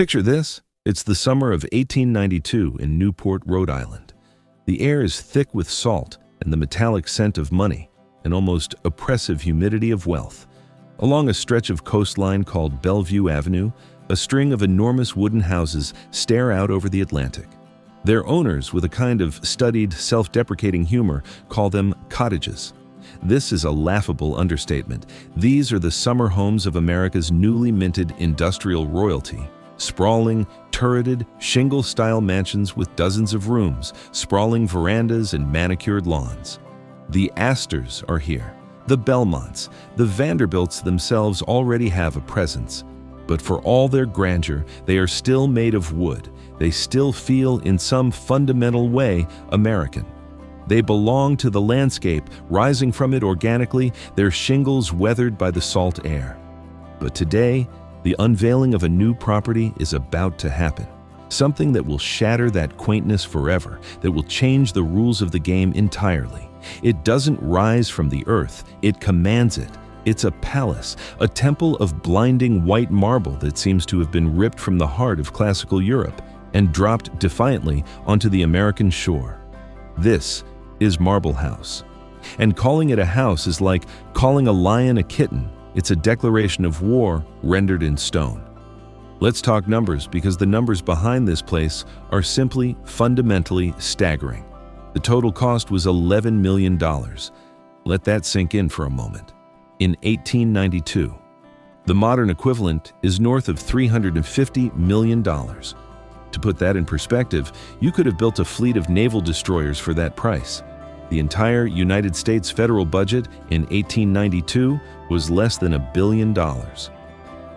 Picture this. It's the summer of 1892 in Newport, Rhode Island. The air is thick with salt and the metallic scent of money, an almost oppressive humidity of wealth. Along a stretch of coastline called Bellevue Avenue, a string of enormous wooden houses stare out over the Atlantic. Their owners, with a kind of studied, self-deprecating humor, call them cottages. This is a laughable understatement. These are the summer homes of America's newly minted industrial royalty. Sprawling, turreted, shingle-style mansions with dozens of rooms, sprawling verandas and manicured lawns. The Astors are here. The Belmonts, the Vanderbilts themselves already have a presence. But for all their grandeur, they are still made of wood. They still feel, in some fundamental way, American. They belong to the landscape, rising from it organically, their shingles weathered by the salt air. But today, the unveiling of a new property is about to happen. Something that will shatter that quaintness forever, that will change the rules of the game entirely. It doesn't rise from the earth, it commands it. It's a palace, a temple of blinding white marble that seems to have been ripped from the heart of classical Europe and dropped defiantly onto the American shore. This is Marble House. And calling it a house is like calling a lion a kitten. It's a declaration of war rendered in stone. Let's talk numbers, because the numbers behind this place are simply fundamentally staggering. The total cost was $11 million. Let that sink in for a moment. In 1892, the modern equivalent is north of $350 million. To put that in perspective, you could have built a fleet of naval destroyers for that price. The entire United States federal budget in 1892 was less than $1 billion.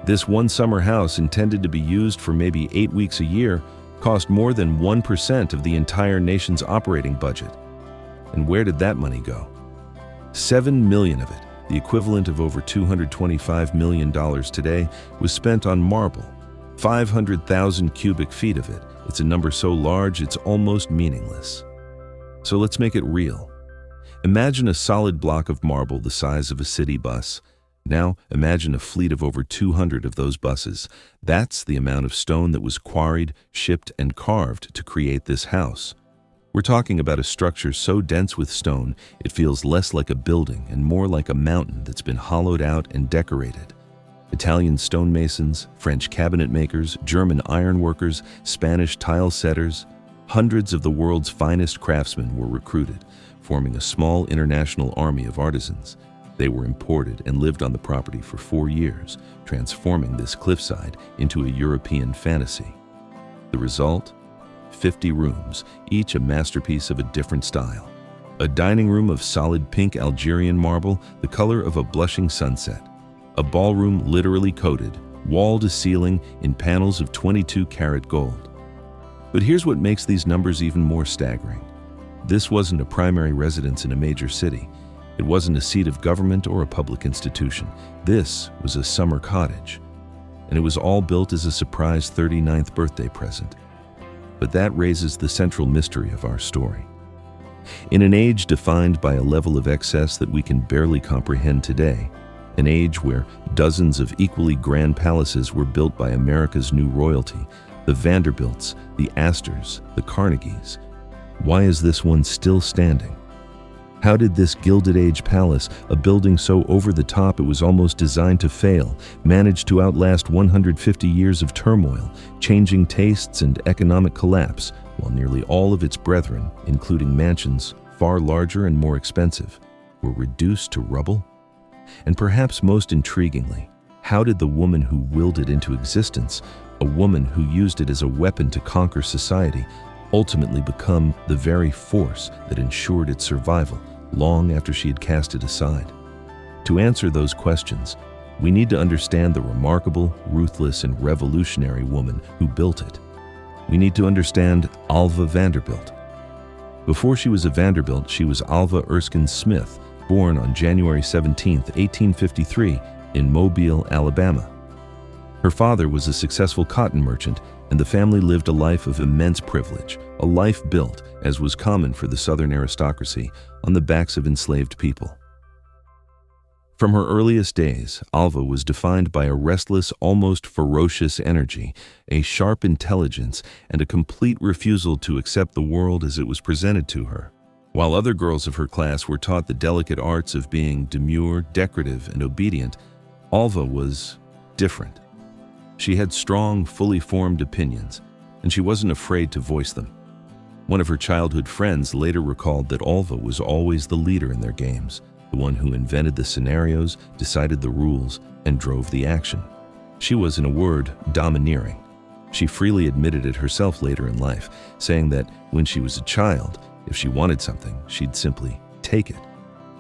This one summer house, intended to be used for maybe 8 weeks a year, cost more than 1% of the entire nation's operating budget. And where did that money go? $7 million of it, the equivalent of over $225 million today, was spent on marble. 500,000 cubic feet of it. It's a number so large it's almost meaningless. So let's make it real. Imagine a solid block of marble the size of a city bus. Now imagine a fleet of over 200 of those buses. That's the amount of stone that was quarried, shipped, and carved to create this house. We're talking about a structure so dense with stone, it feels less like a building and more like a mountain that's been hollowed out and decorated. Italian stonemasons, French cabinet makers, German ironworkers, Spanish tile setters, hundreds of the world's finest craftsmen were recruited, forming a small international army of artisans. They were imported and lived on the property for 4 years, transforming this cliffside into a European fantasy. The result? 50 rooms, each a masterpiece of a different style. A dining room of solid pink Algerian marble, the color of a blushing sunset. A ballroom literally coated, wall to ceiling, in panels of 22-karat gold. But here's what makes these numbers even more staggering. This wasn't a primary residence in a major city. It wasn't a seat of government or a public institution. This was a summer cottage. And it was all built as a surprise 39th birthday present. But that raises the central mystery of our story. In an age defined by a level of excess that we can barely comprehend today, an age where dozens of equally grand palaces were built by America's new royalty, the Vanderbilts, the Astors, the Carnegies. Why is this one still standing? How did this Gilded Age palace, a building so over the top it was almost designed to fail, manage to outlast 150 years of turmoil, changing tastes and economic collapse, while nearly all of its brethren, including mansions far larger and more expensive, were reduced to rubble? And perhaps most intriguingly, how did the woman who willed it into existence, a woman who used it as a weapon to conquer society, ultimately become the very force that ensured its survival long after she had cast it aside? To answer those questions, we need to understand the remarkable, ruthless, and revolutionary woman who built it. We need to understand Alva Vanderbilt. Before she was a Vanderbilt, she was Alva Erskine Smith, born on January 17, 1853, in Mobile, Alabama. Her father was a successful cotton merchant, and the family lived a life of immense privilege, a life built, as was common for the Southern aristocracy, on the backs of enslaved people. From her earliest days, Alva was defined by a restless, almost ferocious energy, a sharp intelligence, and a complete refusal to accept the world as it was presented to her. While other girls of her class were taught the delicate arts of being demure, decorative, and obedient, Alva was different. She had strong, fully formed opinions, and she wasn't afraid to voice them. One of her childhood friends later recalled that Alva was always the leader in their games, the one who invented the scenarios, decided the rules, and drove the action. She was, in a word, domineering. She freely admitted it herself later in life, saying that when she was a child, if she wanted something, she'd simply take it.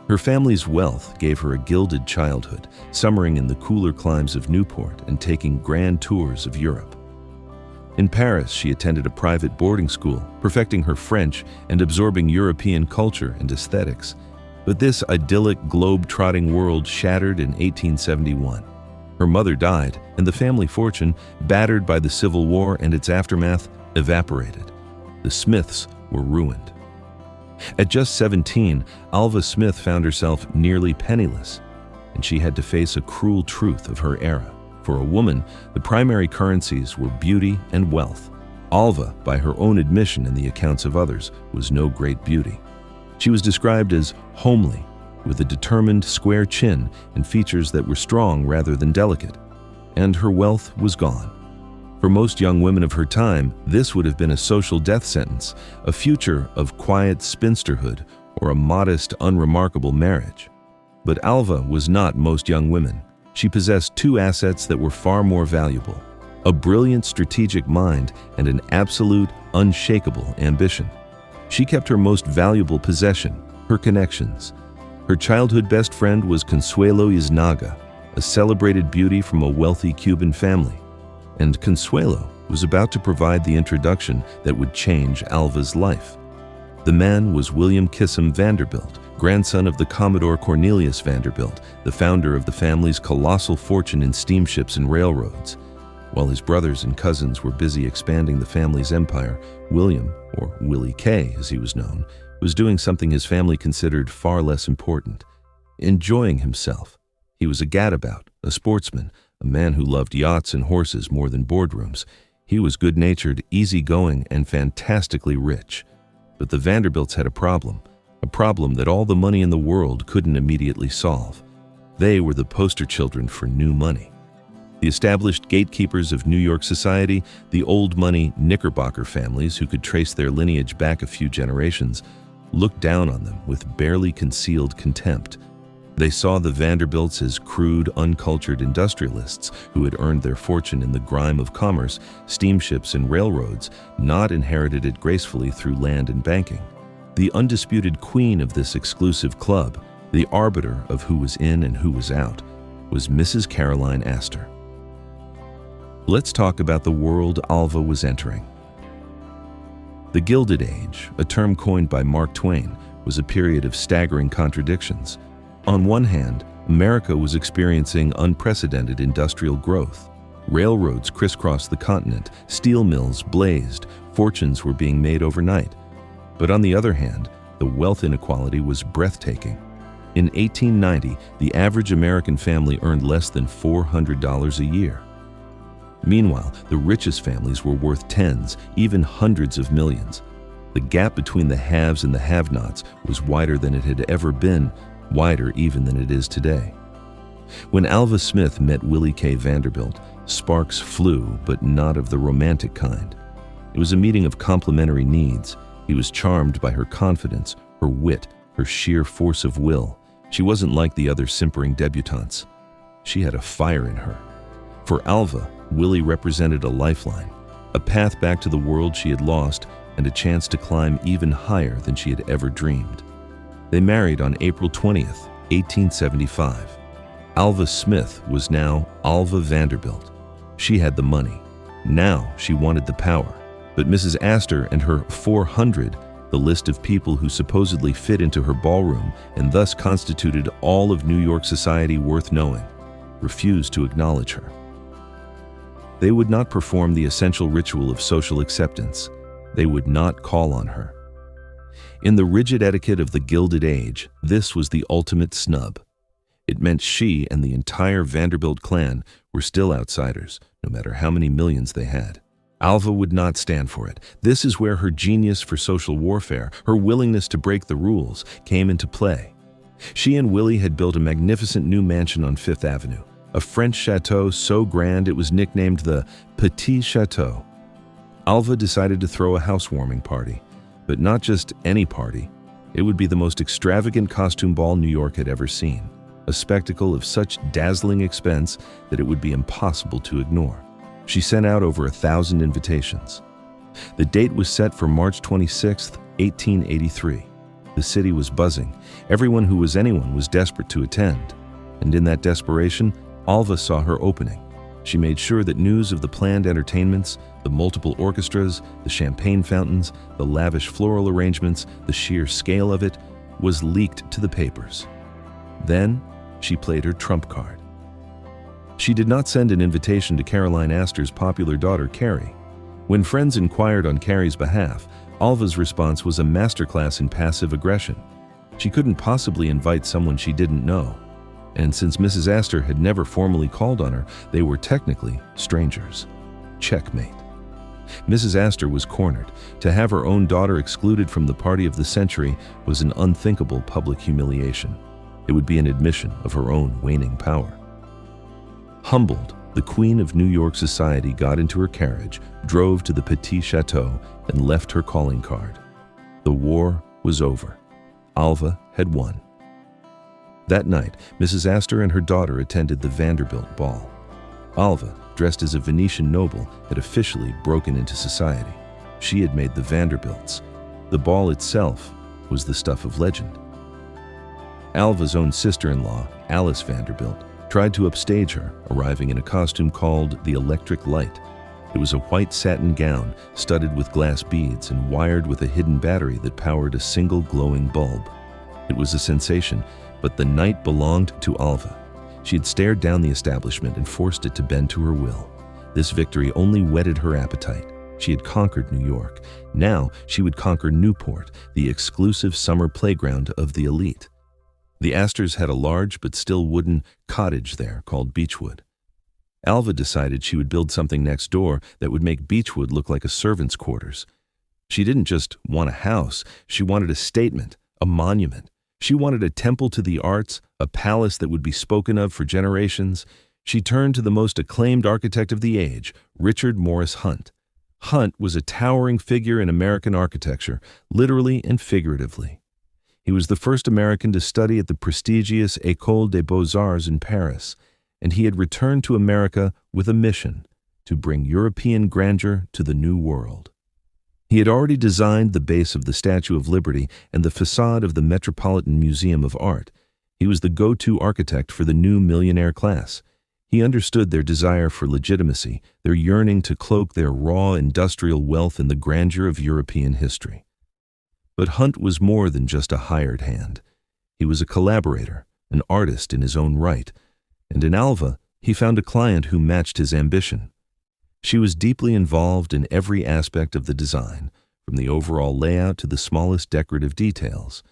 Her family's wealth gave her a gilded childhood, summering in the cooler climes of Newport and taking grand tours of Europe. In Paris, she attended a private boarding school, perfecting her French and absorbing European culture and aesthetics. But this idyllic, globe-trotting world shattered in 1871. Her mother died, and the family fortune, battered by the Civil War and its aftermath, evaporated. The Smiths were ruined. At just 17, Alva Smith found herself nearly penniless, and she had to face a cruel truth of her era. For a woman, the primary currencies were beauty and wealth. Alva, by her own admission and the accounts of others, was no great beauty. She was described as homely, with a determined, square chin and features that were strong rather than delicate. And her wealth was gone. For most young women of her time, this would have been a social death sentence, a future of quiet spinsterhood or a modest, unremarkable marriage. But Alva was not most young women. She possessed two assets that were far more valuable: a brilliant strategic mind and an absolute, unshakable ambition. She kept her most valuable possession, her connections. Her childhood best friend was Consuelo Iznaga, a celebrated beauty from a wealthy Cuban family. And Consuelo was about to provide the introduction that would change Alva's life. The man was William Kissam Vanderbilt, grandson of the Commodore Cornelius Vanderbilt, the founder of the family's colossal fortune in steamships and railroads. While his brothers and cousins were busy expanding the family's empire, William, or Willie K as he was known, was doing something his family considered far less important: enjoying himself. He was a gadabout, a sportsman, a man who loved yachts and horses more than boardrooms. He was good-natured, easygoing, and fantastically rich. But the Vanderbilts had a problem that all the money in the world couldn't immediately solve. They were the poster children for new money. The established gatekeepers of New York society, the old money Knickerbocker families who could trace their lineage back a few generations, looked down on them with barely concealed contempt. They saw the Vanderbilts as crude, uncultured industrialists who had earned their fortune in the grime of commerce, steamships and railroads, not inherited it gracefully through land and banking. The undisputed queen of this exclusive club, the arbiter of who was in and who was out, was Mrs. Caroline Astor. Let's talk about the world Alva was entering. The Gilded Age, a term coined by Mark Twain, was a period of staggering contradictions. On one hand, America was experiencing unprecedented industrial growth. Railroads crisscrossed the continent, steel mills blazed, fortunes were being made overnight. But on the other hand, the wealth inequality was breathtaking. In 1890, the average American family earned less than $400 a year. Meanwhile, the richest families were worth tens, even hundreds of millions. The gap between the haves and the have-nots was wider than it had ever been, wider even than it is today. When Alva Smith met Willie K. Vanderbilt, sparks flew, but not of the romantic kind. It was a meeting of complementary needs. He was charmed by her confidence, her wit, her sheer force of will. She wasn't like the other simpering debutantes. She had a fire in her. For Alva, Willie represented a lifeline, a path back to the world she had lost, and a chance to climb even higher than she had ever dreamed. They married on April 20th, 1875. Alva Smith was now Alva Vanderbilt. She had the money. Now she wanted the power. But Mrs. Astor and her 400, the list of people who supposedly fit into her ballroom and thus constituted all of New York society worth knowing, refused to acknowledge her. They would not perform the essential ritual of social acceptance. They would not call on her. In the rigid etiquette of the Gilded Age, this was the ultimate snub. It meant she and the entire Vanderbilt clan were still outsiders, no matter how many millions they had. Alva would not stand for it. This is where her genius for social warfare, her willingness to break the rules, came into play. She and Willie had built a magnificent new mansion on Fifth Avenue, a French chateau so grand it was nicknamed the Petit Chateau. Alva decided to throw a housewarming party, but not just any party. It would be the most extravagant costume ball New York had ever seen, a spectacle of such dazzling expense that it would be impossible to ignore. She sent out over 1,000 invitations. The date was set for March 26, 1883. The city was buzzing. Everyone who was anyone was desperate to attend. And in that desperation, Alva saw her opening. She made sure that news of the planned entertainments, the multiple orchestras, the champagne fountains, the lavish floral arrangements, the sheer scale of it, was leaked to the papers. Then, she played her trump card. She did not send an invitation to Caroline Astor's popular daughter, Carrie. When friends inquired on Carrie's behalf, Alva's response was a masterclass in passive aggression. She couldn't possibly invite someone she didn't know. And since Mrs. Astor had never formally called on her, they were technically strangers. Checkmate. Mrs. Astor was cornered. To have her own daughter excluded from the party of the century was an unthinkable public humiliation. It would be an admission of her own waning power. Humbled, the Queen of New York society got into her carriage, drove to the Petit Chateau, and left her calling card. The war was over. Alva had won. That night, Mrs. Astor and her daughter attended the Vanderbilt ball. Alva, dressed as a Venetian noble, had officially broken into society. She had made the Vanderbilts. The ball itself was the stuff of legend. Alva's own sister-in-law, Alice Vanderbilt, tried to upstage her, arriving in a costume called the Electric Light. It was a white satin gown studded with glass beads and wired with a hidden battery that powered a single glowing bulb. It was a sensation, but the night belonged to Alva. She had stared down the establishment and forced it to bend to her will. This victory only whetted her appetite. She had conquered New York. Now she would conquer Newport, the exclusive summer playground of the elite. The Astors had a large but still wooden cottage there called Beechwood. Alva decided she would build something next door that would make Beechwood look like a servant's quarters. She didn't just want a house, she wanted a statement, a monument. She wanted a temple to the arts, a palace that would be spoken of for generations. She turned to the most acclaimed architect of the age, Richard Morris Hunt. Hunt was a towering figure in American architecture, literally and figuratively. He was the first American to study at the prestigious École des Beaux-Arts in Paris, and he had returned to America with a mission to bring European grandeur to the New World. He had already designed the base of the Statue of Liberty and the facade of the Metropolitan Museum of Art. He was the go-to architect for the new millionaire class. He understood their desire for legitimacy, their yearning to cloak their raw industrial wealth in the grandeur of European history. But Hunt was more than just a hired hand. He was a collaborator, an artist in his own right, and in Alva, he found a client who matched his ambition. She was deeply involved in every aspect of the design, from the overall layout to the smallest decorative details.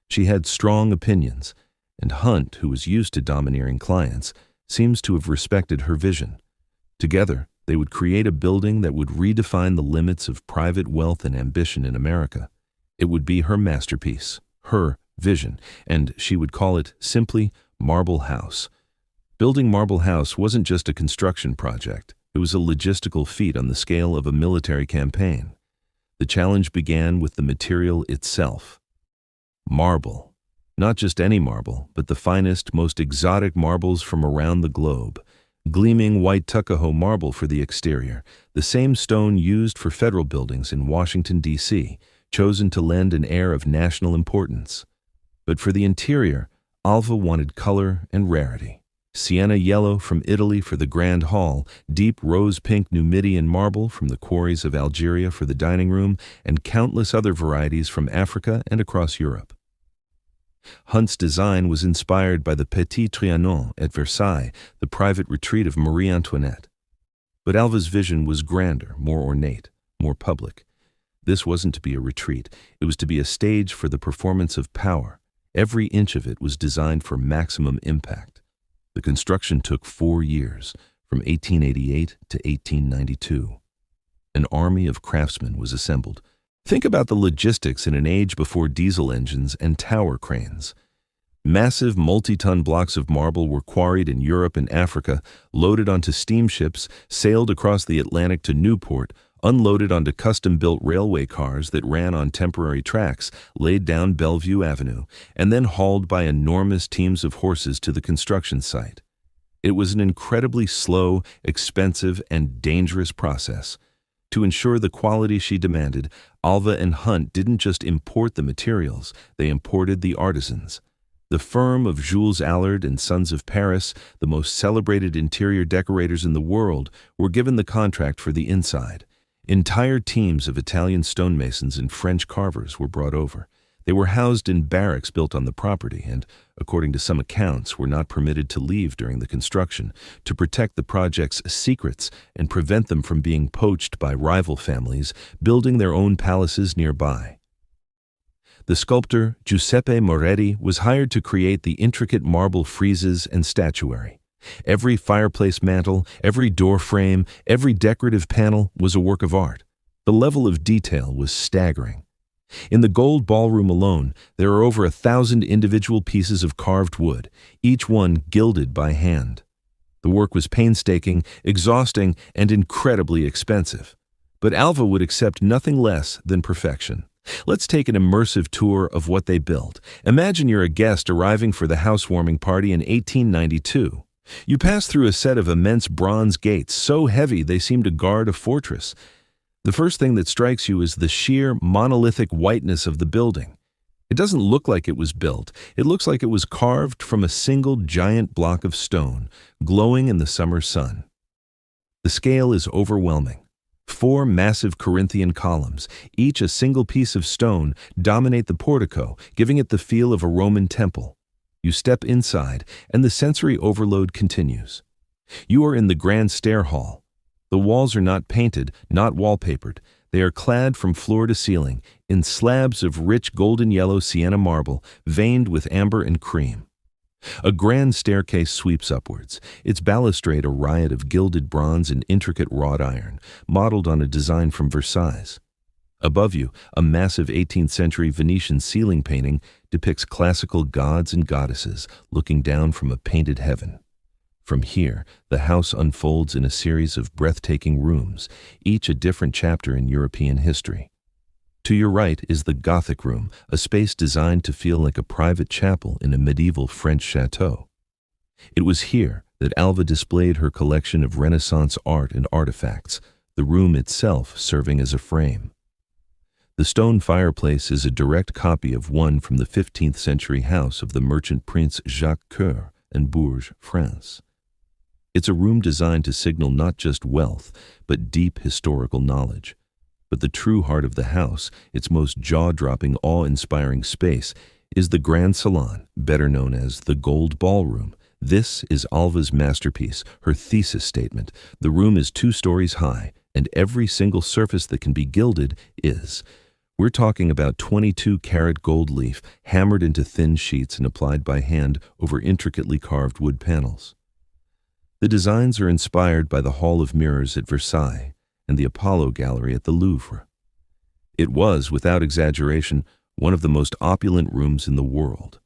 She had strong opinions, and Hunt, who was used to domineering clients, seems to have respected her vision. Together, they would create a building that would redefine the limits of private wealth and ambition in America. It would be her masterpiece, her vision, and she would call it simply Marble House. Building Marble House wasn't just a construction project. It was a logistical feat on the scale of a military campaign. The challenge began with the material itself. Marble. Not just any marble, but the finest, most exotic marbles from around the globe. Gleaming white Tuckahoe marble for the exterior, the same stone used for federal buildings in Washington, D.C., chosen to lend an air of national importance. But for the interior, Alva wanted color and rarity. Sienna yellow from Italy for the grand hall, deep rose-pink Numidian marble from the quarries of Algeria for the dining room, and countless other varieties from Africa and across Europe. Hunt's design was inspired by the Petit Trianon at Versailles, the private retreat of Marie Antoinette. But Alva's vision was grander, more ornate, more public. This wasn't to be a retreat. It was to be a stage for the performance of power. Every inch of it was designed for maximum impact. The construction took 4 years, from 1888 to 1892. An army of craftsmen was assembled. Think about the logistics in an age before diesel engines and tower cranes. Massive multi-ton blocks of marble were quarried in Europe and Africa, loaded onto steamships, sailed across the Atlantic to Newport, unloaded onto custom-built railway cars that ran on temporary tracks, laid down Bellevue Avenue, and then hauled by enormous teams of horses to the construction site. It was an incredibly slow, expensive, and dangerous process. To ensure the quality she demanded, Alva and Hunt didn't just import the materials, they imported the artisans. The firm of Jules Allard and Sons of Paris, the most celebrated interior decorators in the world, were given the contract for the inside. Entire teams of Italian stonemasons and French carvers were brought over. They were housed in barracks built on the property and, according to some accounts, were not permitted to leave during the construction to protect the project's secrets and prevent them from being poached by rival families building their own palaces nearby. The sculptor Giuseppe Moretti was hired to create the intricate marble friezes and statuary. Every fireplace mantel, every door frame, every decorative panel was a work of art. The level of detail was staggering. In the gold ballroom alone, there are over 1,000 individual pieces of carved wood, each one gilded by hand. The work was painstaking, exhausting, and incredibly expensive. But Alva would accept nothing less than perfection. Let's take an immersive tour of what they built. Imagine you're a guest arriving for the housewarming party in 1892. You pass through a set of immense bronze gates, so heavy they seem to guard a fortress. The first thing that strikes you is the sheer monolithic whiteness of the building. It doesn't look like it was built. It looks like it was carved from a single giant block of stone, glowing in the summer sun. The scale is overwhelming. 4 massive Corinthian columns, each a single piece of stone, dominate the portico, giving it the feel of a Roman temple. You step inside, and the sensory overload continues. You are in the grand stair hall. The walls are not painted, not wallpapered. They are clad from floor to ceiling in slabs of rich golden yellow sienna marble, veined with amber and cream. A grand staircase sweeps upwards, its balustrade a riot of gilded bronze and intricate wrought iron, modeled on a design from Versailles. Above you, a massive 18th century Venetian ceiling painting depicts classical gods and goddesses looking down from a painted heaven. From here, the house unfolds in a series of breathtaking rooms, each a different chapter in European history. To your right is the Gothic room, a space designed to feel like a private chapel in a medieval French chateau. It was here that Alva displayed her collection of Renaissance art and artifacts, the room itself serving as a frame. The stone fireplace is a direct copy of one from the 15th century house of the merchant prince Jacques Coeur in Bourges, France. It's a room designed to signal not just wealth, but deep historical knowledge. But the true heart of the house, its most jaw-dropping, awe-inspiring space, is the Grand Salon, better known as the Gold Ballroom. This is Alva's masterpiece, her thesis statement. The room is 2 stories high, and every single surface that can be gilded is. We're talking about 22-karat gold leaf, hammered into thin sheets and applied by hand over intricately carved wood panels. The designs are inspired by the Hall of Mirrors at Versailles and the Apollo Gallery at the Louvre. It was, without exaggeration, one of the most opulent rooms in the world.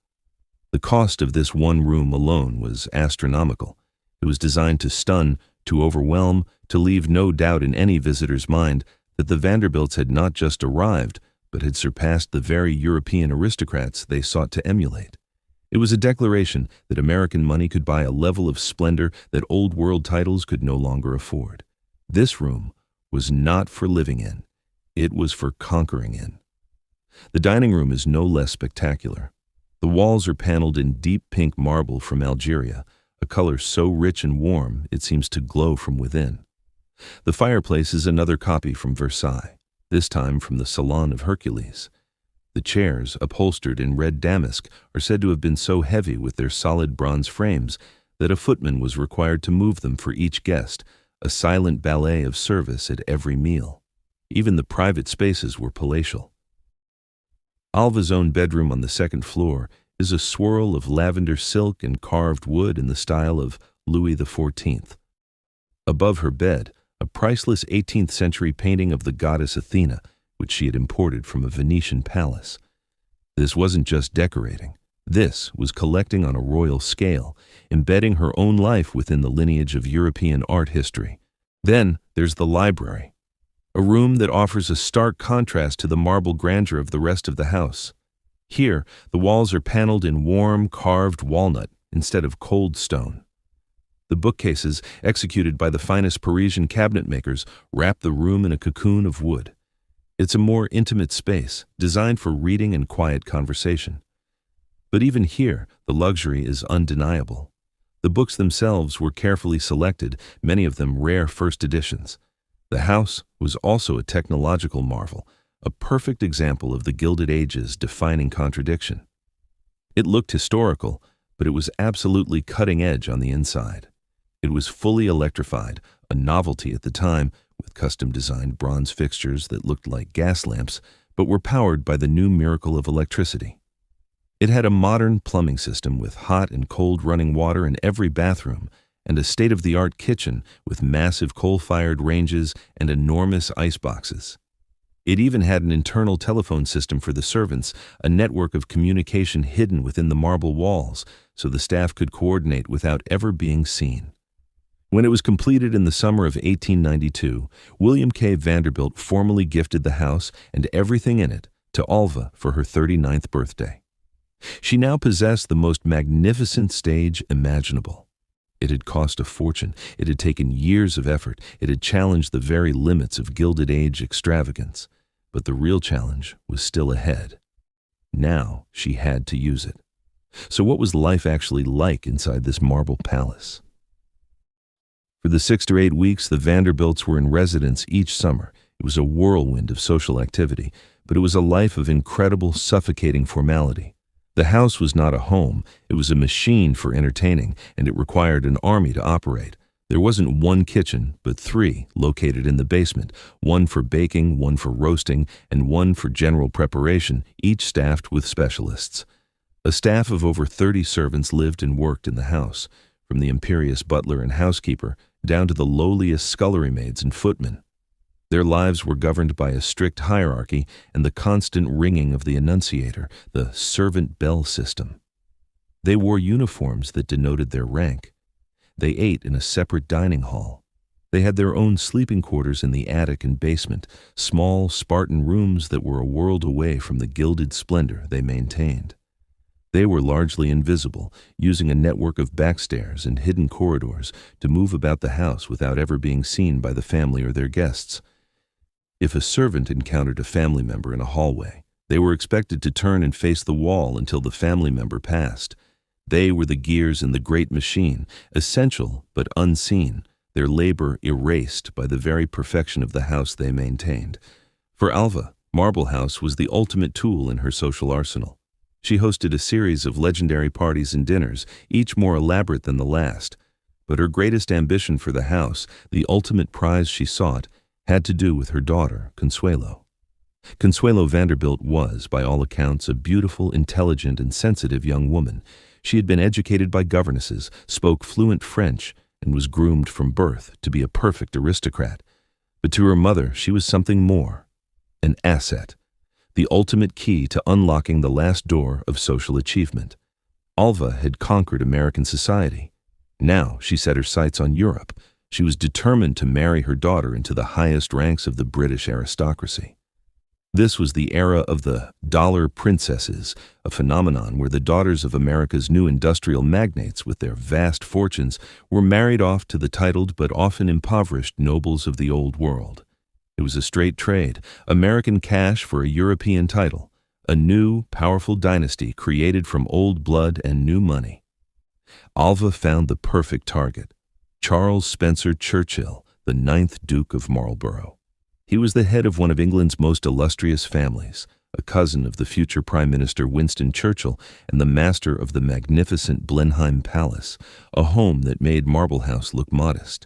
The cost of this one room alone was astronomical. It was designed to stun, to overwhelm, to leave no doubt in any visitor's mind that the Vanderbilts had not just arrived, but had surpassed the very European aristocrats they sought to emulate. It was a declaration that American money could buy a level of splendor that old world titles could no longer afford. This room was not for living in. It was for conquering in. The dining room is no less spectacular. The walls are paneled in deep pink marble from Algeria, a color so rich and warm it seems to glow from within. The fireplace is another copy from Versailles, this time from the Salon of Hercules. The chairs, upholstered in red damask, are said to have been so heavy with their solid bronze frames that a footman was required to move them for each guest, a silent ballet of service at every meal. Even the private spaces were palatial. Alva's own bedroom on the 2nd floor is a swirl of lavender silk and carved wood in the style of Louis XIV. Above her bed, a priceless 18th century painting of the goddess Athena, which she had imported from a Venetian palace. This wasn't just decorating. This was collecting on a royal scale, embedding her own life within the lineage of European art history. Then there's the library, a room that offers a stark contrast to the marble grandeur of the rest of the house. Here, the walls are paneled in warm, carved walnut instead of cold stone. The bookcases, executed by the finest Parisian cabinet makers, wrap the room in a cocoon of wood. It's a more intimate space, designed for reading and quiet conversation. But even here, the luxury is undeniable. The books themselves were carefully selected, many of them rare first editions. The house was also a technological marvel, a perfect example of the Gilded Age's defining contradiction. It looked historical, but it was absolutely cutting edge on the inside. It was fully electrified, a novelty at the time, with custom-designed bronze fixtures that looked like gas lamps, but were powered by the new miracle of electricity. It had a modern plumbing system with hot and cold running water in every bathroom, and a state-of-the-art kitchen with massive coal-fired ranges and enormous ice boxes. It even had an internal telephone system for the servants, a network of communication hidden within the marble walls, so the staff could coordinate without ever being seen. When it was completed in the summer of 1892, William K. Vanderbilt formally gifted the house and everything in it to Alva for her 39th birthday. She now possessed the most magnificent stage imaginable. It had cost a fortune, it had taken years of effort, it had challenged the very limits of Gilded Age extravagance, but the real challenge was still ahead. Now she had to use it. So what was life actually like inside this marble palace? For the 6 to 8 weeks the Vanderbilts were in residence each summer, it was a whirlwind of social activity, but it was a life of incredible, suffocating formality. The house was not a home, it was a machine for entertaining, and it required an army to operate. There wasn't one kitchen, but 3 located in the basement, one for baking, one for roasting, and one for general preparation, each staffed with specialists. A staff of over 30 servants lived and worked in the house, from the imperious butler and housekeeper down to the lowliest scullery maids and footmen. Their lives were governed by a strict hierarchy and the constant ringing of the annunciator, the servant bell system. They wore uniforms that denoted their rank. They ate in a separate dining hall. They had their own sleeping quarters in the attic and basement, small, Spartan rooms that were a world away from the gilded splendor they maintained. They were largely invisible, using a network of backstairs and hidden corridors to move about the house without ever being seen by the family or their guests. If a servant encountered a family member in a hallway, they were expected to turn and face the wall until the family member passed. They were the gears in the great machine, essential but unseen, their labor erased by the very perfection of the house they maintained. For Alva, Marble House was the ultimate tool in her social arsenal. She hosted a series of legendary parties and dinners, each more elaborate than the last. But her greatest ambition for the house, the ultimate prize she sought, had to do with her daughter, Consuelo. Consuelo Vanderbilt was, by all accounts, a beautiful, intelligent, and sensitive young woman. She had been educated by governesses, spoke fluent French, and was groomed from birth to be a perfect aristocrat. But to her mother, she was something more, an asset, the ultimate key to unlocking the last door of social achievement. Alva had conquered American society. Now she set her sights on Europe. She was determined to marry her daughter into the highest ranks of the British aristocracy. This was the era of the dollar princesses, a phenomenon where the daughters of America's new industrial magnates with their vast fortunes were married off to the titled but often impoverished nobles of the old world. It was a straight trade, American cash for a European title, a new, powerful dynasty created from old blood and new money. Alva found the perfect target, Charles Spencer Churchill, the 9th Duke of Marlborough. He was the head of one of England's most illustrious families, a cousin of the future Prime Minister Winston Churchill and the master of the magnificent Blenheim Palace, a home that made Marble House look modest.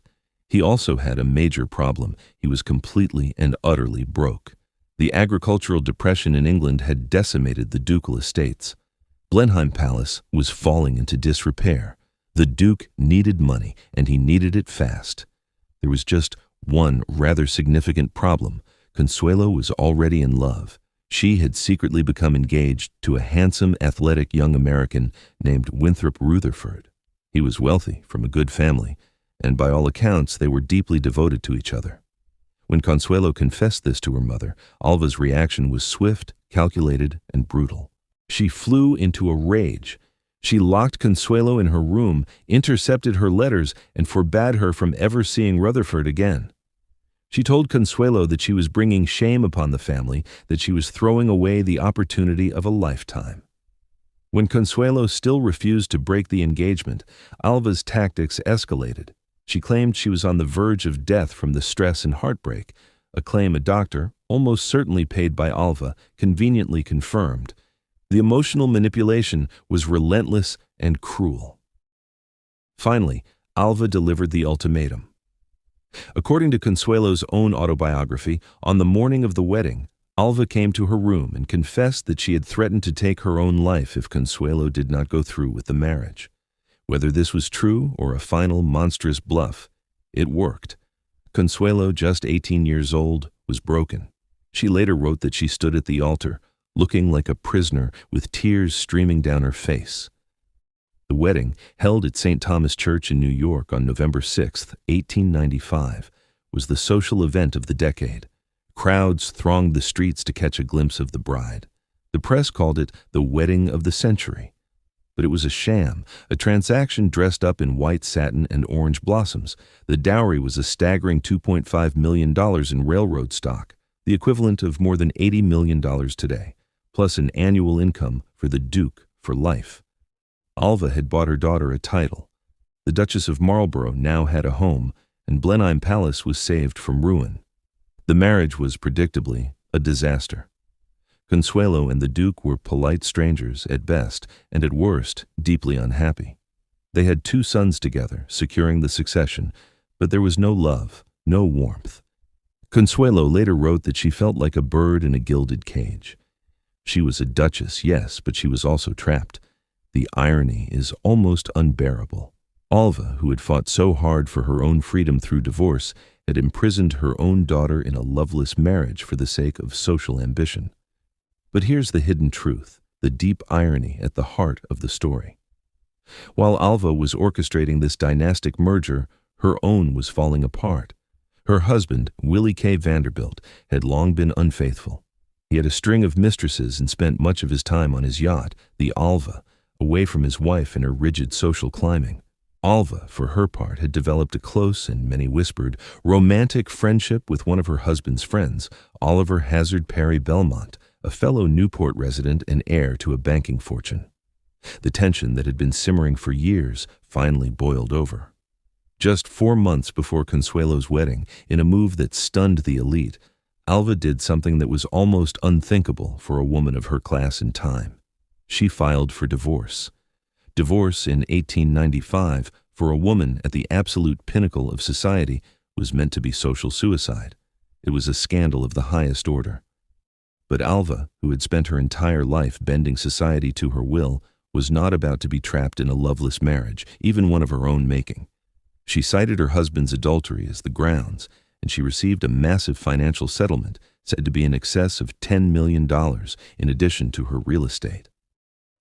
He also had a major problem. He was completely and utterly broke. The agricultural depression in England had decimated the ducal estates. Blenheim Palace was falling into disrepair. The Duke needed money, and he needed it fast. There was just one rather significant problem. Consuelo was already in love. She had secretly become engaged to a handsome, athletic young American named Winthrop Rutherford. He was wealthy, from a good family, and by all accounts they were deeply devoted to each other. When Consuelo confessed this to her mother, Alva's reaction was swift, calculated, and brutal. She flew into a rage. She locked Consuelo in her room, intercepted her letters, and forbade her from ever seeing Rutherford again. She told Consuelo that she was bringing shame upon the family, that she was throwing away the opportunity of a lifetime. When Consuelo still refused to break the engagement, Alva's tactics escalated. She claimed she was on the verge of death from the stress and heartbreak, a claim a doctor, almost certainly paid by Alva, conveniently confirmed. The emotional manipulation was relentless and cruel. Finally, Alva delivered the ultimatum. According to Consuelo's own autobiography, on the morning of the wedding, Alva came to her room and confessed that she had threatened to take her own life if Consuelo did not go through with the marriage. Whether this was true or a final monstrous bluff, it worked. Consuelo, just 18 years old, was broken. She later wrote that she stood at the altar, looking like a prisoner with tears streaming down her face. The wedding, held at St. Thomas Church in New York on November 6, 1895, was the social event of the decade. Crowds thronged the streets to catch a glimpse of the bride. The press called it the wedding of the century. But it was a sham, a transaction dressed up in white satin and orange blossoms. The dowry was a staggering $2.5 million in railroad stock, the equivalent of more than $80 million today, plus an annual income for the Duke for life. Alva had bought her daughter a title. The Duchess of Marlborough now had a home, and Blenheim Palace was saved from ruin. The marriage was predictably a disaster. Consuelo and the Duke were polite strangers at best, and at worst, deeply unhappy. They had 2 sons together, securing the succession, but there was no love, no warmth. Consuelo later wrote that she felt like a bird in a gilded cage. She was a duchess, yes, but she was also trapped. The irony is almost unbearable. Alva, who had fought so hard for her own freedom through divorce, had imprisoned her own daughter in a loveless marriage for the sake of social ambition. But here's the hidden truth, the deep irony at the heart of the story. While Alva was orchestrating this dynastic merger, her own was falling apart. Her husband, Willie K. Vanderbilt, had long been unfaithful. He had a string of mistresses and spent much of his time on his yacht, the Alva, away from his wife and her rigid social climbing. Alva, for her part, had developed a close and, many whispered, romantic friendship with one of her husband's friends, Oliver Hazard Perry Belmont, a fellow Newport resident and heir to a banking fortune. The tension that had been simmering for years finally boiled over. Just 4 months before Consuelo's wedding, in a move that stunned the elite, Alva did something that was almost unthinkable for a woman of her class and time. She filed for divorce. Divorce in 1895, for a woman at the absolute pinnacle of society, was meant to be social suicide. It was a scandal of the highest order. But Alva, who had spent her entire life bending society to her will, was not about to be trapped in a loveless marriage, even one of her own making. She cited her husband's adultery as the grounds, and she received a massive financial settlement, said to be in excess of $10 million, in addition to her real estate.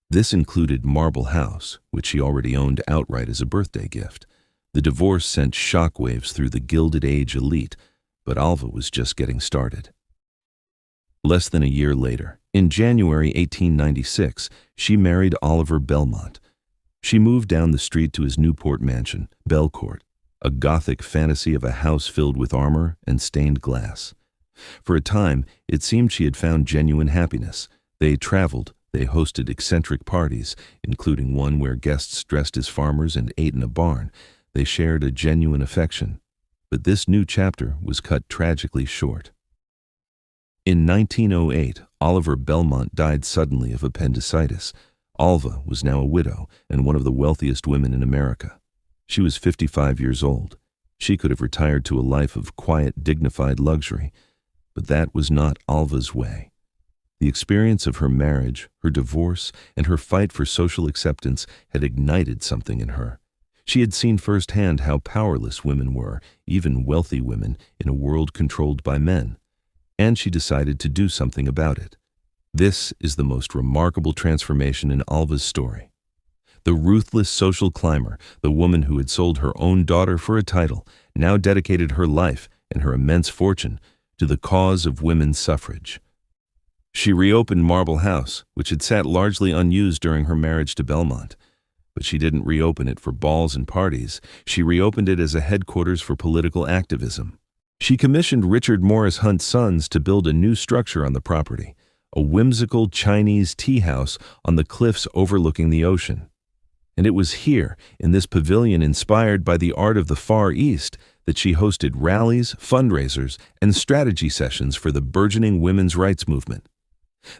This included Marble House, which she already owned outright as a birthday gift. The divorce sent shockwaves through the Gilded Age elite, but Alva was just getting started. Less than a year later, in January 1896, she married Oliver Belmont. She moved down the street to his Newport mansion, Belcourt, a Gothic fantasy of a house filled with armor and stained glass. For a time, it seemed she had found genuine happiness. They traveled, they hosted eccentric parties, including one where guests dressed as farmers and ate in a barn. They shared a genuine affection. But this new chapter was cut tragically short. In 1908, Oliver Belmont died suddenly of appendicitis. Alva was now a widow and one of the wealthiest women in America. She was 55 years old. She could have retired to a life of quiet, dignified luxury, but that was not Alva's way. The experience of her marriage, her divorce, and her fight for social acceptance had ignited something in her. She had seen firsthand how powerless women were, even wealthy women, in a world controlled by men. And she decided to do something about it. This is the most remarkable transformation in Alva's story. The ruthless social climber, the woman who had sold her own daughter for a title, now dedicated her life and her immense fortune to the cause of women's suffrage. She reopened Marble House, which had sat largely unused during her marriage to Belmont. But she didn't reopen it for balls and parties. She reopened it as a headquarters for political activism. She commissioned Richard Morris Hunt's sons to build a new structure on the property, a whimsical Chinese tea house on the cliffs overlooking the ocean. And it was here, in this pavilion inspired by the art of the Far East, that she hosted rallies, fundraisers, and strategy sessions for the burgeoning women's rights movement.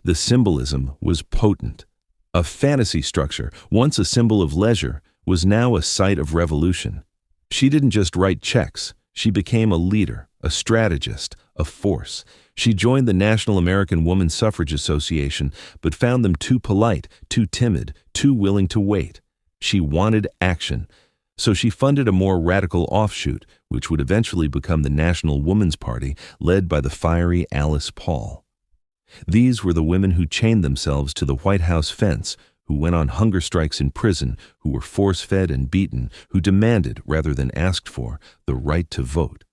The symbolism was potent. A fantasy structure, once a symbol of leisure, was now a site of revolution. She didn't just write checks. She became a leader, a strategist, a force. She joined the National American Woman Suffrage Association, but found them too polite, too timid, too willing to wait. She wanted action. So she funded a more radical offshoot, which would eventually become the National Woman's Party, led by the fiery Alice Paul. These were the women who chained themselves to the White House fence, who went on hunger strikes in prison, who were force-fed and beaten, who demanded, rather than asked for, the right to vote.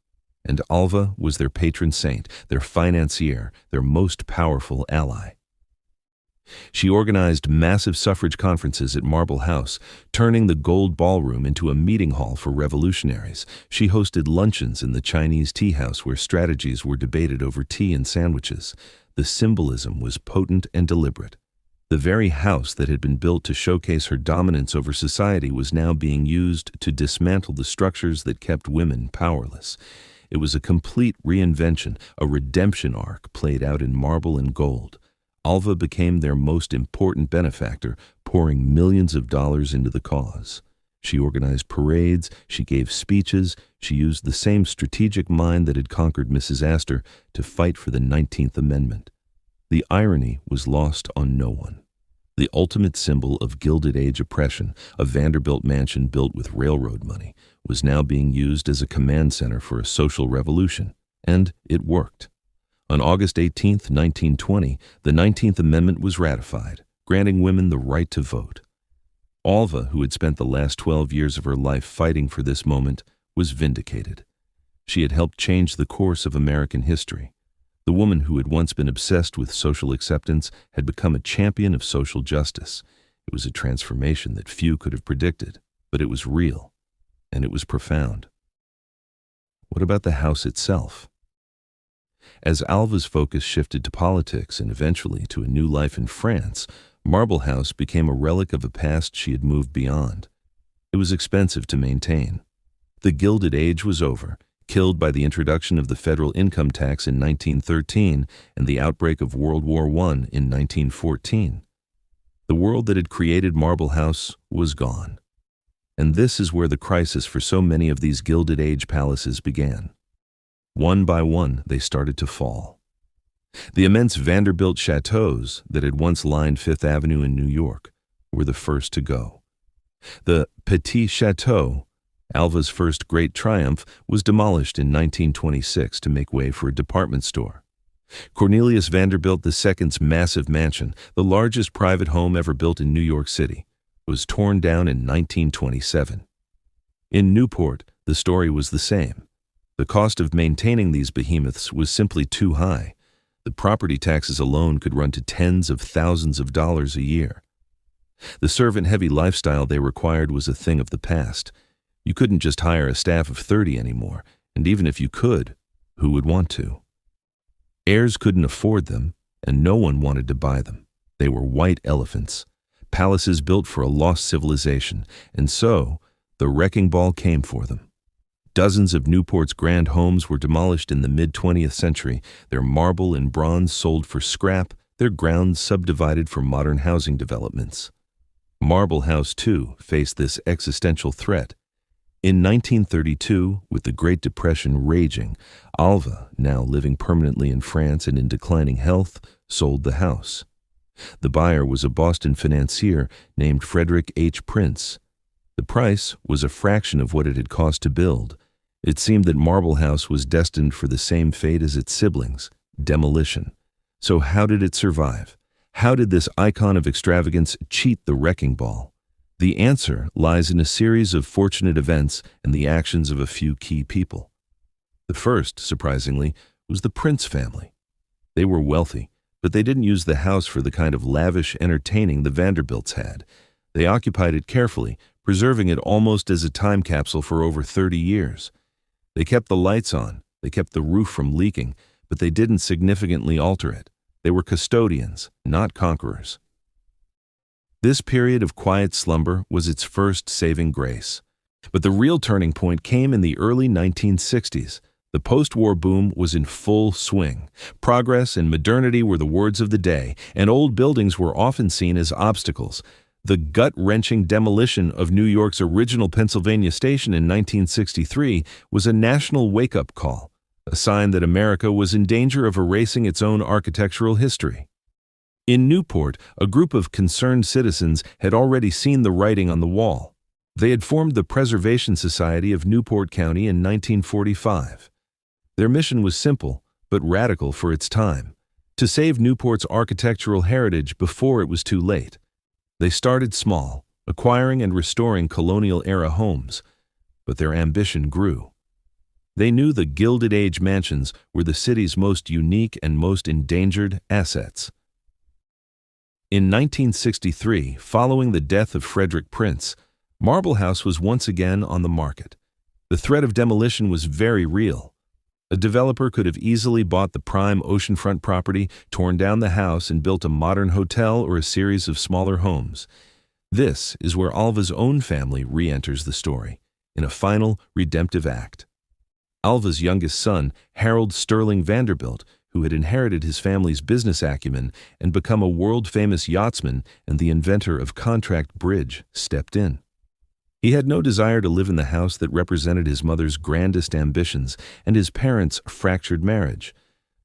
And Alva was their patron saint, their financier, their most powerful ally. She organized massive suffrage conferences at Marble House, turning the gold ballroom into a meeting hall for revolutionaries. She hosted luncheons in the Chinese tea house where strategies were debated over tea and sandwiches. The symbolism was potent and deliberate. The very house that had been built to showcase her dominance over society was now being used to dismantle the structures that kept women powerless. It was a complete reinvention, a redemption arc played out in marble and gold. Alva became their most important benefactor, pouring millions of dollars into the cause. She organized parades, she gave speeches, she used the same strategic mind that had conquered Mrs. Astor to fight for the 19th Amendment. The irony was lost on no one. The ultimate symbol of Gilded Age oppression, a Vanderbilt mansion built with railroad money, was now being used as a command center for a social revolution, and it worked. On August 18, 1920, the 19th Amendment was ratified, granting women the right to vote. Alva, who had spent the last 12 years of her life fighting for this moment, was vindicated. She had helped change the course of American history. The woman who had once been obsessed with social acceptance had become a champion of social justice. It was a transformation that few could have predicted, but it was real, and it was profound. What about the house itself? As Alva's focus shifted to politics and eventually to a new life in France, Marble House became a relic of a past she had moved beyond. It was expensive to maintain. The Gilded Age was over, killed by the introduction of the federal income tax in 1913 and the outbreak of World War I in 1914. The world that had created Marble House was gone. And this is where the crisis for so many of these Gilded Age palaces began. One by one, they started to fall. The immense Vanderbilt chateaus that had once lined Fifth Avenue in New York were the first to go. The Petit Chateau, Alva's first great triumph, was demolished in 1926 to make way for a department store. Cornelius Vanderbilt II's massive mansion, the largest private home ever built in New York City, was torn down in 1927. In Newport, the story was the same. The cost of maintaining these behemoths was simply too high. The property taxes alone could run to tens of thousands of dollars a year. The servant-heavy lifestyle they required was a thing of the past. You couldn't just hire a staff of 30 anymore, and even if you could, who would want to? Heirs couldn't afford them, and no one wanted to buy them. They were white elephants, palaces built for a lost civilization, and so the wrecking ball came for them. Dozens of Newport's grand homes were demolished in the mid-20th century, their marble and bronze sold for scrap, their grounds subdivided for modern housing developments. Marble House, too, faced this existential threat. In 1932, with the Great Depression raging, Alva, now living permanently in France and in declining health, sold the house. The buyer was a Boston financier named Frederick H. Prince. The price was a fraction of what it had cost to build. It seemed that Marble House was destined for the same fate as its siblings, demolition. So how did it survive? How did this icon of extravagance cheat the wrecking ball? The answer lies in a series of fortunate events and the actions of a few key people. The first, surprisingly, was the Prince family. They were wealthy, but they didn't use the house for the kind of lavish entertaining the Vanderbilts had. They occupied it carefully, preserving it almost as a time capsule for over 30 years. They kept the lights on, they kept the roof from leaking, but they didn't significantly alter it. They were custodians, not conquerors. This period of quiet slumber was its first saving grace. But the real turning point came in the early 1960s. The post-war boom was in full swing. Progress and modernity were the words of the day, and old buildings were often seen as obstacles. The gut-wrenching demolition of New York's original Pennsylvania station in 1963 was a national wake-up call, a sign that America was in danger of erasing its own architectural history. In Newport, a group of concerned citizens had already seen the writing on the wall. They had formed the Preservation Society of Newport County in 1945. Their mission was simple, but radical for its time: to save Newport's architectural heritage before it was too late. They started small, acquiring and restoring colonial-era homes, but their ambition grew. They knew the Gilded Age mansions were the city's most unique and most endangered assets. In 1963, following the death of Frederick Prince, Marble House was once again on the market. The threat of demolition was very real. A developer could have easily bought the prime oceanfront property, torn down the house, and built a modern hotel or a series of smaller homes. This is where Alva's own family re-enters the story, in a final redemptive act. Alva's youngest son, Harold Sterling Vanderbilt, who had inherited his family's business acumen and become a world-famous yachtsman and the inventor of contract bridge, stepped in. He had no desire to live in the house that represented his mother's grandest ambitions and his parents' fractured marriage.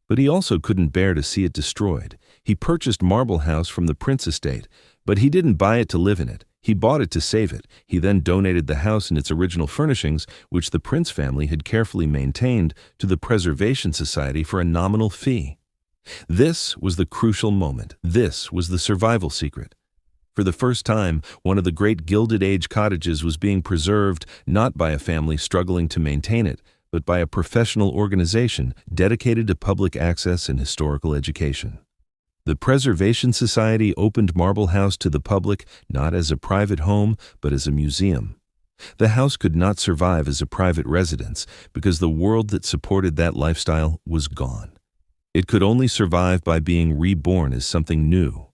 But he also couldn't bear to see it destroyed. He purchased Marble House from the Prince estate, but he didn't buy it to live in it. He bought it to save it. He then donated the house and its original furnishings, which the Prince family had carefully maintained, to the Preservation Society for a nominal fee. This was the crucial moment. This was the survival secret. For the first time, one of the great Gilded Age cottages was being preserved not by a family struggling to maintain it, but by a professional organization dedicated to public access and historical education. The Preservation Society opened Marble House to the public not as a private home, but as a museum. The house could not survive as a private residence because the world that supported that lifestyle was gone. It could only survive by being reborn as something new,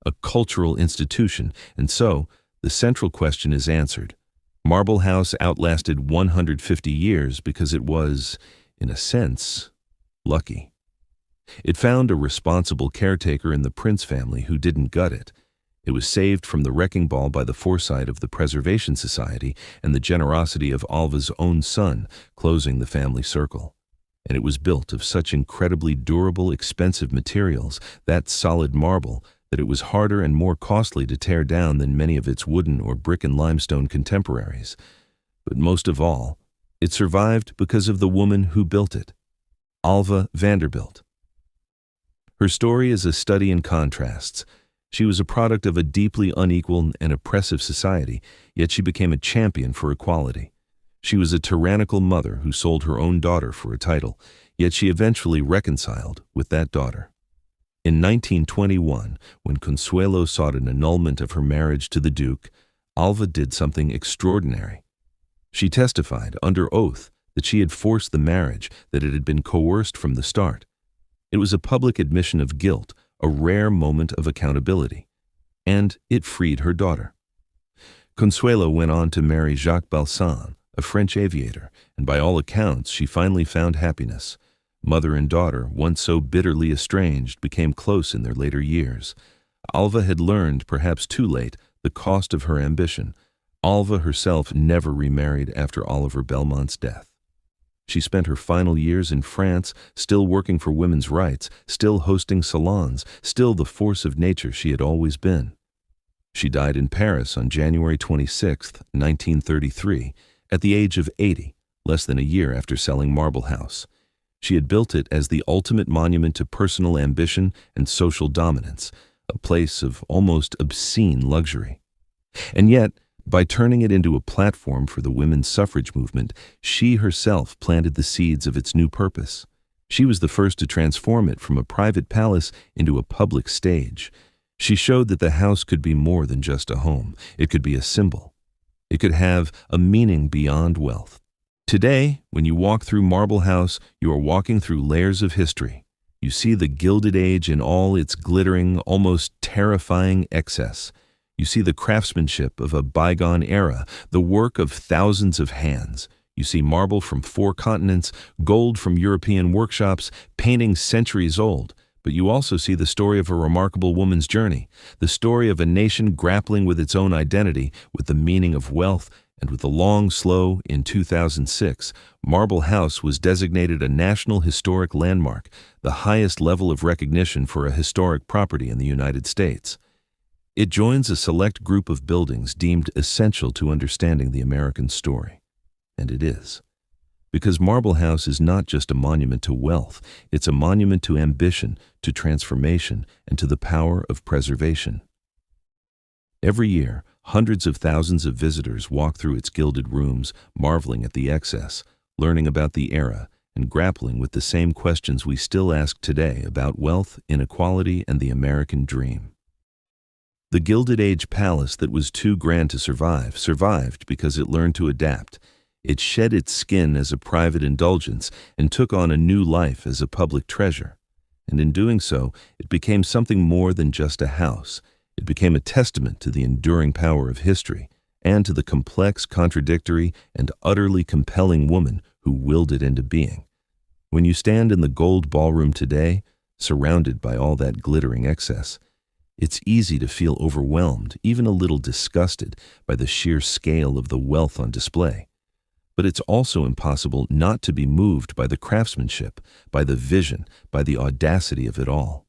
a cultural institution, and so the central question is answered. Marble House outlasted 150 years because it was, in a sense, lucky. It found a responsible caretaker in the Prince family who didn't gut it. It was saved from the wrecking ball by the foresight of the Preservation Society and the generosity of Alva's own son, closing the family circle. And it was built of such incredibly durable, expensive materials, that solid marble, that it was harder and more costly to tear down than many of its wooden or brick and limestone contemporaries. But most of all, it survived because of the woman who built it, Alva Vanderbilt. Her story is a study in contrasts. She was a product of a deeply unequal and oppressive society, yet she became a champion for equality. She was a tyrannical mother who sold her own daughter for a title, yet she eventually reconciled with that daughter. In 1921, when Consuelo sought an annulment of her marriage to the Duke, Alva did something extraordinary. She testified under oath that she had forced the marriage, that it had been coerced from the start. It was a public admission of guilt, a rare moment of accountability, and it freed her daughter. Consuelo went on to marry Jacques Balsan, a French aviator, and by all accounts she finally found happiness. Mother and daughter, once so bitterly estranged, became close in their later years. Alva had learned, perhaps too late, the cost of her ambition. Alva herself never remarried after Oliver Belmont's death. She spent her final years in France, still working for women's rights, still hosting salons, still the force of nature she had always been. She died in Paris on January 26, 1933, at the age of 80, less than a year after selling Marble House. She had built it as the ultimate monument to personal ambition and social dominance, a place of almost obscene luxury. And yet, by turning it into a platform for the women's suffrage movement, she herself planted the seeds of its new purpose. She was the first to transform it from a private palace into a public stage. She showed that the house could be more than just a home. It could be a symbol. It could have a meaning beyond wealth. Today, when you walk through Marble House, you are walking through layers of history. You see the Gilded Age in all its glittering, almost terrifying excess. You see the craftsmanship of a bygone era, the work of thousands of hands. You see marble from 4 continents, gold from European workshops, paintings centuries old. But you also see the story of a remarkable woman's journey, the story of a nation grappling with its own identity, with the meaning of wealth, and with the long, slow, in 2006, Marble House was designated a National Historic Landmark, the highest level of recognition for a historic property in the United States. It joins a select group of buildings deemed essential to understanding the American story. And it is. Because Marble House is not just a monument to wealth, it's a monument to ambition, to transformation, and to the power of preservation. Every year, hundreds of thousands of visitors walk through its gilded rooms, marveling at the excess, learning about the era, and grappling with the same questions we still ask today about wealth, inequality, and the American dream. The Gilded Age palace that was too grand to survive survived because it learned to adapt. It shed its skin as a private indulgence and took on a new life as a public treasure. And in doing so, it became something more than just a house. It became a testament to the enduring power of history and to the complex, contradictory, and utterly compelling woman who willed it into being. When you stand in the gold ballroom today, surrounded by all that glittering excess, it's easy to feel overwhelmed, even a little disgusted, by the sheer scale of the wealth on display. But it's also impossible not to be moved by the craftsmanship, by the vision, by the audacity of it all.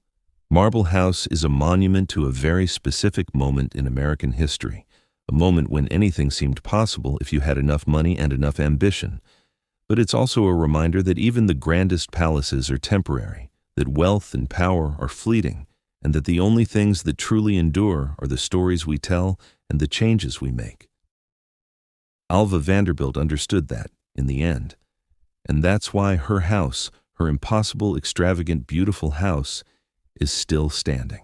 Marble House is a monument to a very specific moment in American history, a moment when anything seemed possible if you had enough money and enough ambition. But it's also a reminder that even the grandest palaces are temporary, that wealth and power are fleeting, and that the only things that truly endure are the stories we tell and the changes we make. Alva Vanderbilt understood that, in the end. And that's why her house, her impossible, extravagant, beautiful house, is still standing.